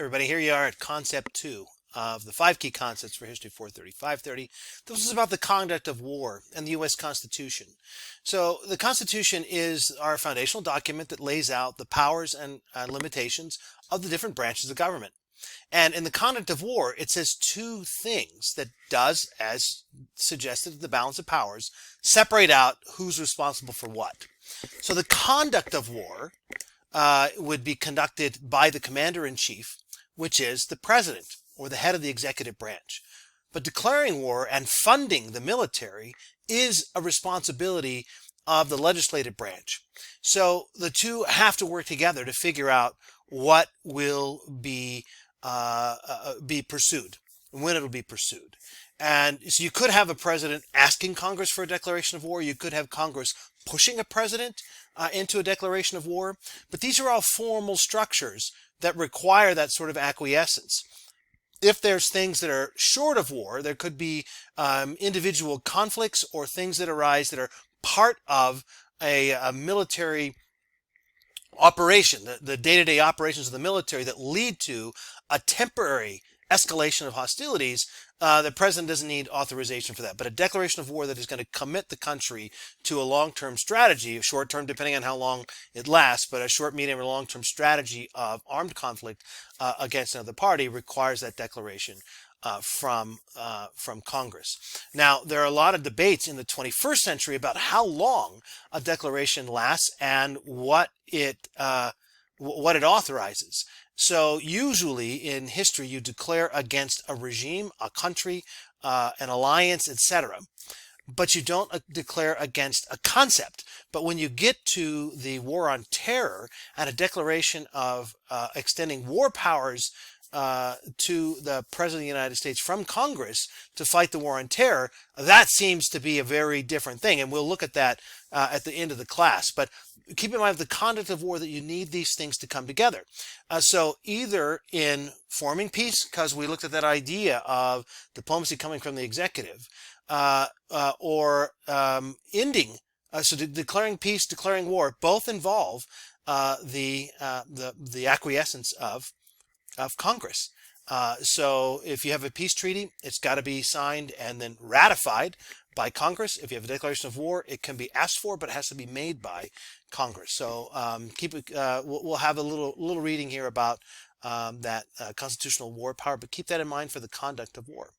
Everybody, here you are at concept 2 of the 5 key concepts for History 430. 530. This is about the conduct of war and the U.S. Constitution. So the Constitution is our foundational document that lays out the powers and limitations of the different branches of government. And in the conduct of war, it says two things that does, as suggested, the balance of powers, separate out who's responsible for what. So the conduct of war would be conducted by the commander-in-chief, which is the president or the head of the executive branch. But declaring war and funding the military is a responsibility of the legislative branch. So the two have to work together to figure out what will be pursued, when it'll be pursued. And so you could have a president asking Congress for a declaration of war. You could have Congress pushing a president into a declaration of war. But these are all formal structures that require that sort of acquiescence. If there's things that are short of war, there could be individual conflicts or things that arise that are part of a military operation, the day-to-day operations of the military that lead to a temporary escalation of hostilities. The president doesn't need authorization for that. But a declaration of war that is going to commit the country to a long-term strategy, short-term depending on how long it lasts, but a short, medium, or long-term strategy of armed conflict against another party requires that declaration from Congress. Now, there are a lot of debates in the 21st century about how long a declaration lasts and what it authorizes. So usually in history, you declare against a regime, a country, an alliance, etc. But you don't declare against a concept. But when you get to the war on terror and a declaration of extending war powers to the President of the United States from Congress to fight the war on terror, that seems to be a very different thing. And we'll look at that at the end of the class. But keep in mind the conduct of war that you need these things to come together. So either in forming peace, because we looked at that idea of diplomacy coming from the executive, or ending, so declaring peace, declaring war, both involve the acquiescence of Congress. So if you have a peace treaty, it's got to be signed and then ratified by Congress. If you have a declaration of war, it can be asked for, but it has to be made by Congress. So we'll have a little reading here about that constitutional war power, but keep that in mind for the conduct of war.